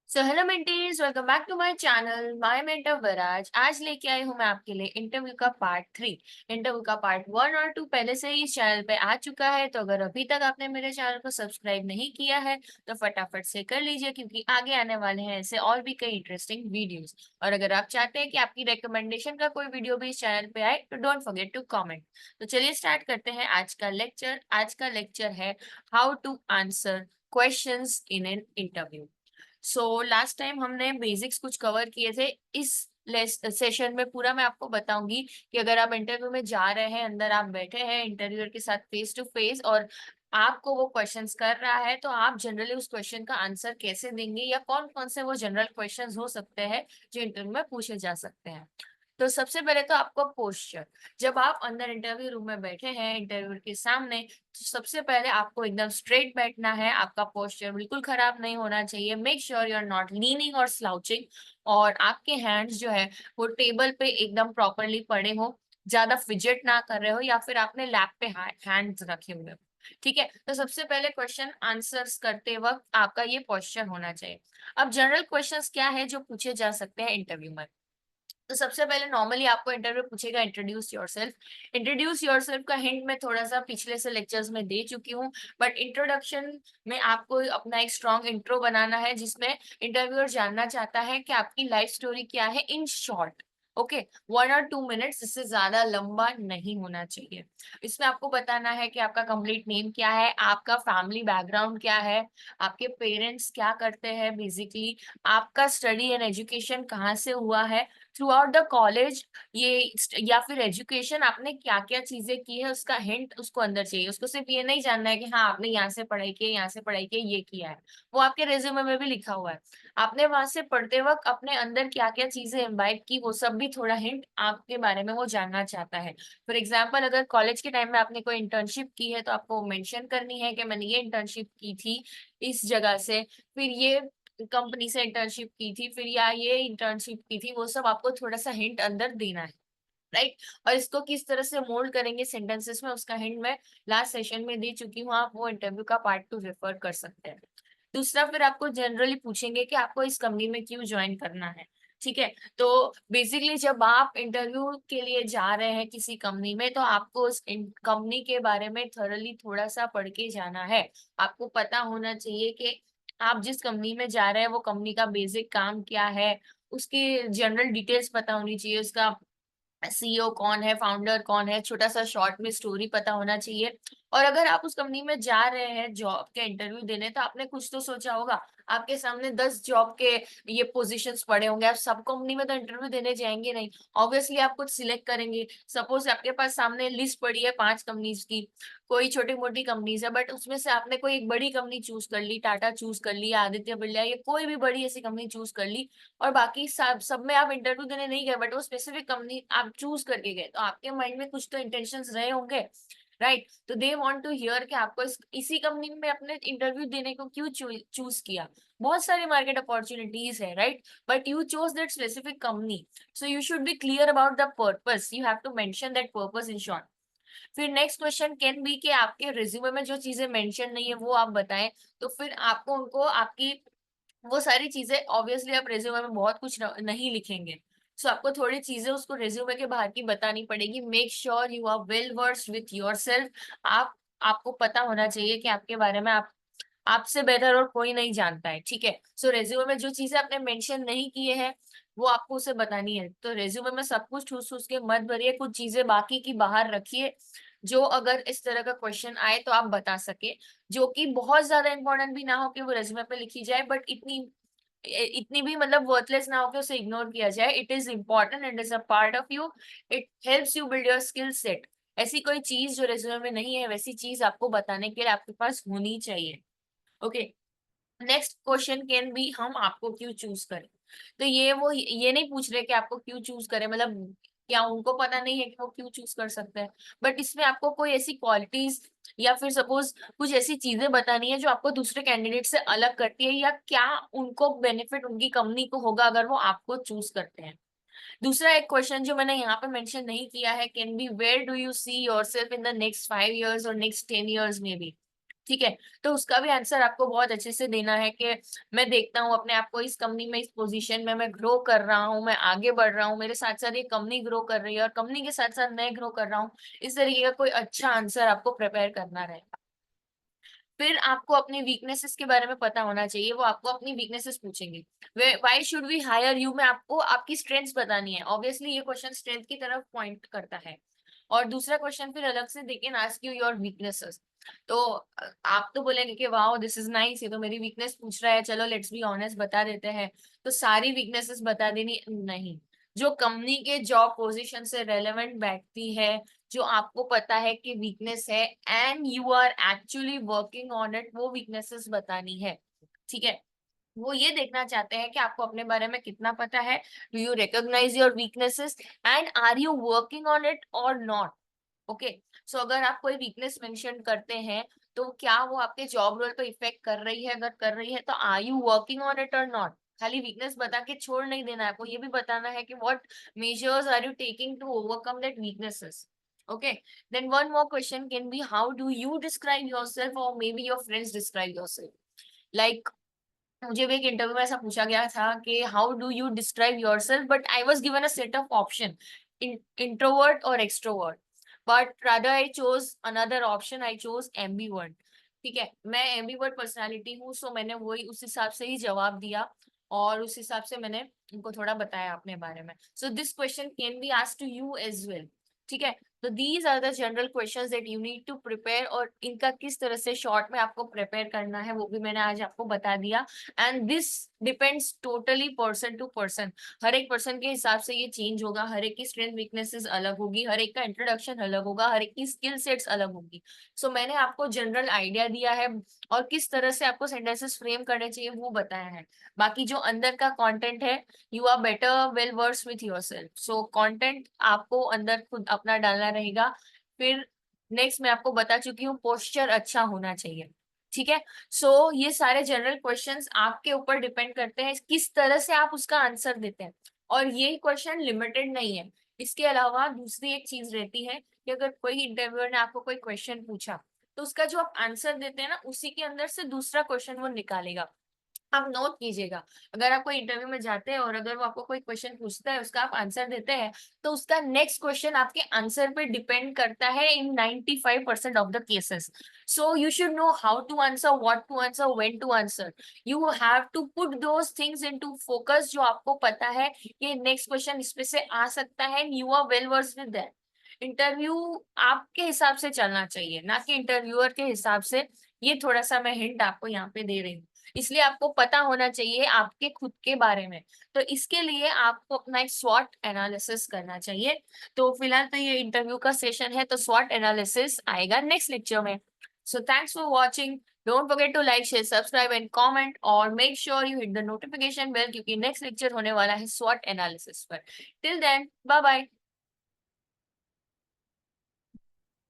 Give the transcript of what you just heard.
So hello mentees, welcome back to my channel my mentor Viraj. आज लेके आई हूँ मैं आपके लिए इंटरव्यू का पार्ट 3। इंटरव्यू का पार्ट 1 और 2 पहले से ही इस चैनल पे आ चुका है, तो अगर अभी तक आपने मेरे चैनल को सब्सक्राइब नहीं किया है तो फटाफट से कर लीजिए, क्योंकि आगे आने वाले हैं ऐसे और भी कई इंटरेस्टिंग वीडियोस। और अगर आप चाहते हैं कि आपकी रिकमेंडेशन का कोई वीडियो भी इस चैनल पे आए तो डोंट फॉरगेट टू कॉमेंट। तो चलिए स्टार्ट करते हैं आज का लेक्चर। आज का लेक्चर है how to answer questions in an interview. So last time हमने बेसिक्स कुछ कवर किए थे। इस सेशन में पूरा मैं आपको बताऊंगी कि अगर आप इंटरव्यू में जा रहे हैं, अंदर आप बैठे हैं इंटरव्यूअर के साथ फेस टू फेस, और आपको वो क्वेश्चंस कर रहा है, तो आप जनरली उस क्वेश्चन का आंसर कैसे देंगे या कौन कौन से वो जनरल क्वेश्चंस हो सकते हैं जो इंटरव्यू में पूछे जा सकते हैं। तो सबसे पहले तो आपको पोस्चर, जब आप अंदर इंटरव्यू रूम में बैठे हैं इंटरव्यूअर के सामने, तो सबसे पहले आपको एकदम स्ट्रेट बैठना है। आपका पोस्चर बिल्कुल खराब नहीं होना चाहिए। Make sure you are not leaning और स्लाउचिंग, और आपके हैंड्स जो है वो टेबल पे एकदम प्रॉपरली पड़े हो, ज्यादा फिजेट ना कर रहे हो या फिर आपने लैप पे हैंड्स रखे हुए हो। ठीक है, तो सबसे पहले क्वेश्चन आंसर्स करते वक्त आपका ये पोस्चर होना चाहिए। अब जनरल क्वेश्चंस क्या है जो पूछे जा सकते हैं इंटरव्यू में। तो सबसे पहले नॉर्मली आपको इंटरव्यू पूछेगा इंट्रोड्यूस योरसेल्फ। इंट्रोड्यूस योरसेल्फ का हिंट मैं थोड़ा सा पिछले से लेक्चर्स में दे चुकी हूँ, बट इंट्रोडक्शन में आपको अपना एक स्ट्रॉन्ग इंट्रो बनाना है, जिसमें इंटरव्यूअर जानना चाहता है कि आपकी लाइफ स्टोरी क्या है इन शॉर्ट। ओके, 1 और 2 मिनट्स, इससे ज्यादा लंबा नहीं होना चाहिए। इसमें आपको बताना है कि आपका कंप्लीट नेम क्या है, आपका फैमिली बैकग्राउंड क्या है, आपके पेरेंट्स क्या करते हैं बेसिकली, आपका स्टडी एंड एजुकेशन कहाँ से हुआ है थ्रू आउट द कॉलेज, ये या फिर एजुकेशन आपने क्या क्या चीजें की है, उसका हिंट उसको अंदर चाहिए। उसको सिर्फ ये नहीं जानना है कि हाँ आपने यहाँ से पढ़ाई की है, यहाँ से पढ़ाई की है, ये किया है। वो आपके रेज्यूमे में भी लिखा हुआ है। आपने वहां से पढ़ते वक्त अपने अंदर क्या क्या चीजें इम्बाइब की, वो सब भी थोड़ा हिंट आपके बारे में वो जानना चाहता है। फॉर एग्जाम्पल, अगर कॉलेज के टाइम में आपने कोई इंटर्नशिप की है तो आपको मेंशन करनी है कि मैंने ये इंटर्नशिप की थी इस जगह से, फिर ये कंपनी से इंटर्नशिप की थी, फिर या ये इंटर्नशिप की थी, वो सब आपको थोड़ा सा हिंट अंदर देना है। राइट, और इसको किस तरह से मोल्ड करेंगे सेंटेंसेस में, उसका हिंट मैं लास्ट सेशन में दे चुकी हूँ। आप वो इंटरव्यू का पार्ट 2 रेफर कर सकते हैं। दूसरा, फिर आपको जनरली पूछेंगे कि आपको इस कंपनी में क्यों ज्वाइन करना है। ठीक है, तो बेसिकली जब आप इंटरव्यू के लिए जा रहे हैं किसी कंपनी में, तो आपको उस कंपनी के बारे में थोरली थोड़ा सा पढ़ के जाना है। आपको पता होना चाहिए कि आप जिस कंपनी में जा रहे हैं वो कंपनी का बेसिक काम क्या है, उसकी जनरल डिटेल्स पता होनी चाहिए, उसका सीईओ कौन है, फाउंडर कौन है, छोटा सा शॉर्ट में स्टोरी पता होना चाहिए। और अगर आप उस कंपनी में जा रहे हैं जॉब के इंटरव्यू देने, तो आपने कुछ तो सोचा होगा। आपके सामने 10 जॉब के ये पोजीशंस पड़े होंगे, आप सब कंपनी में तो इंटरव्यू देने जाएंगे नहीं। ऑब्वियसली आप कुछ सिलेक्ट करेंगे। सपोज आपके पास सामने लिस्ट पड़ी है 5 कंपनीज की, कोई छोटी मोटी कंपनीज है, बट उसमें से आपने कोई एक बड़ी कंपनी चूज कर ली, टाटा चूज कर ली, आदित्य बिरला, ये कोई भी बड़ी ऐसी कंपनी चूज कर ली, और बाकी सब में आप इंटरव्यू देने नहीं गए, बट वो स्पेसिफिक कंपनी आप चूज करके गए, तो आपके माइंड में कुछ तो इंटेंशंस रहे होंगे। राइट, तो दे वांट टू हियर कि आपको इसी कंपनी में अपने इंटरव्यू देने को क्यों चूज किया। बहुत सारी मार्केट अपॉर्चुनिटीज है, right, but you chose that specific company. So you should be clear about the purpose, you have to mention that purpose in short. फिर नेक्स्ट क्वेश्चन कैन बी कि आपके रिज्यूमे में जो चीजें मेंशन नहीं है वो आप बताएं। तो फिर आपको उनको आपकी वो सारी चीजें, ऑब्वियसली आप रेज्यूमे में बहुत कुछ नहीं लिखेंगे, सो आपको थोड़ी चीजें उसको रेज्यूमे के बाहर की बतानी पड़ेगी। Make sure you are well versed with yourself. आप आपको पता होना चाहिए कि आपके बारे में आपसे बेहतर और कोई नहीं जानता है। ठीक है, सो रेज्यूमे में जो चीजें आपने मेंशन नहीं किए हैं वो आपको उसे बतानी है। तो रेज्यूमे में सब कुछ ठूस ठूस के मत भरिए, कुछ चीजें बाकी की बाहर रखिए, जो अगर इस तरह का क्वेश्चन आए तो आप बता सके। जो कि बहुत ज्यादा इंपॉर्टेंट भी ना हो कि वो रेज्यूमे पे लिखी जाए, बट इतनी इतनी भी मतलब वर्थलेस ना हो कि उसे इग्नोर किया जाए। It is important, it is a part of you, it helps you build your skill set. ऐसी कोई चीज जो रेज्यूमे में नहीं है, वैसी चीज आपको बताने के लिए आपके पास होनी चाहिए। Okay, next question can B हम आपको क्यों चूज करें। तो ये नहीं पूछ रहे कि आपको क्यों चूज करें, मतलब क्या उनको पता नहीं है कि वो क्यों चूज कर सकते हैं, बट इसमें आपको कोई ऐसी क्वालिटीज या फिर सपोज कुछ ऐसी चीजें बतानी है जो आपको दूसरे कैंडिडेट से अलग करती है, या क्या उनको बेनिफिट उनकी कंपनी को होगा अगर वो आपको चूज करते हैं। दूसरा एक क्वेश्चन जो मैंने यहाँ पे मेंशन नहीं किया है can be where do you see yourself in the next 5 years और नेक्स्ट 10 years में भी। ठीक है। तो उसका भी आंसर आपको बहुत अच्छे से देना है कि मैं देखता हूँ अपने आप को इस कंपनी में, इस पोजीशन में मैं ग्रो कर रहा हूँ, मैं आगे बढ़ रहा हूँ, मेरे साथ साथ ये कंपनी ग्रो कर रही है और कंपनी के साथ साथ मैं ग्रो कर रहा हूँ। इस तरीके का कोई अच्छा आंसर आपको प्रिपेयर करना रहेगा। फिर आपको अपनी वीकनेसेस के बारे में पता होना चाहिए, वो आपको अपनी वीकनेसेस पूछेंगे। Why should we hire you में आपको आपकी स्ट्रेंथ्स बतानी है। ऑब्वियसली ये क्वेश्चन स्ट्रेंथ की तरफ पॉइंट करता है। और दूसरा क्वेश्चन फिर अलग से they can ask you your weaknesses. तो आप तो बोलेंगे कि वाओ दिस इज नाइस, ये तो मेरी वीकनेस पूछ रहा है, चलो लेट्स बी ऑनेस्ट बता देते हैं। तो सारी वीकनेसेस बता देनी नहीं, जो कंपनी के जॉब पोजीशन से रेलेवेंट बैठती है, जो आपको पता है कि वीकनेस है and you are actually working on it, वो वीकनेसेस बतानी है। ठीक है। वो ये देखना चाहते हैं कि आपको अपने बारे में कितना पता है, do you recognise your weaknesses and are you working on it और नॉट। ओके। सो अगर आप कोई वीकनेस मेंशन करते हैं तो क्या वो आपके जॉब रोल पे इफेक्ट कर रही है, अगर कर रही है तो are you working on it और नॉट। खाली वीकनेस बता के छोड़ नहीं देना है आपको, ये भी बताना है कि what measures are you taking to overcome that weaknesses. Okay, then one more question can be how do you describe yourself or maybe your friends describe yourself? Like मुझे भी एक इंटरव्यू में ऐसा पूछा गया था कि how do you describe yourself, but I was given a set of option, introvert और extrovert, but rather I chose another option, I chose ambivert. ठीक है, मैं एम्बीवर्ट पर्सनालिटी हूँ, सो मैंने वही उस हिसाब से ही जवाब दिया और उस हिसाब से मैंने उनको थोड़ा बताया अपने बारे में। So this question can be asked to you as well. ठीक है। तो these are the general questions that you need to prepare, और इनका किस तरह से शॉर्ट में आपको प्रिपेयर करना है वो भी मैंने आज आपको बता दिया। And this depends totally person to person. हर एक पर्सन के हिसाब से ये चेंज होगा, हर एक की स्ट्रेंथ वीकनेसेस अलग होगी, हर एक का इंट्रोडक्शन अलग होगा, हर एक की स्किल सेट्स अलग होगी। सो मैंने आपको जनरल आइडिया दिया है और किस तरह से आपको सेंटेंसेस फ्रेम करने चाहिए वो बताया है। बाकी जो अंदर का कंटेंट है, you are better well versed with yourself, so content आपको अंदर खुद अपना डालना रहेगा। फिर नेक्स्ट मैं आपको बता चुकी हूँ पोस्चर अच्छा होना चाहिए। ठीक है। सो ये सारे जनरल क्वेश्चंस आपके ऊपर डिपेंड करते हैं किस तरह से आप उसका आंसर देते हैं। और ये क्वेश्चन लिमिटेड नहीं है, इसके अलावा दूसरी एक चीज रहती है कि अगर कोई इंटरव्यूअर ने आपको कोई क्वेश्चन पूछा तो उसका जो आप आंसर देते हैं ना, उसी के अंदर से दूसरा क्वेश्चन वो निकालेगा। आप नोट कीजिएगा, अगर आप कोई इंटरव्यू में जाते हैं और अगर वो आपको कोई क्वेश्चन पूछता है उसका आप आंसर देते हैं, तो उसका नेक्स्ट क्वेश्चन आपके आंसर पे डिपेंड करता है in 95% of the cases. So you should know how to answer, what to answer, when to answer. You have to put those things into focus, जो आपको पता है कि नेक्स्ट क्वेश्चन इस पे से आ सकता है, you are well versed with that. Interview आपके हिसाब से चलना चाहिए, ना कि इंटरव्यूअर के हिसाब से। ये थोड़ा सा मैं हिंट आपको यहाँ पे दे रही हूँ, इसलिए आपको पता होना चाहिए आपके खुद के बारे में। तो इसके लिए आपको अपना एक स्वॉट एनालिसिस करना चाहिए। तो फिलहाल तो ये इंटरव्यू का सेशन है, तो स्वॉट एनालिसिस आएगा नेक्स्ट लेक्चर में। So thanks for watching. Don't forget to like share subscribe and comment, और make sure you hit the notification bell, क्योंकि नेक्स्ट लेक्चर होने वाला है स्वॉट एनालिसिस पर। Till then bye bye.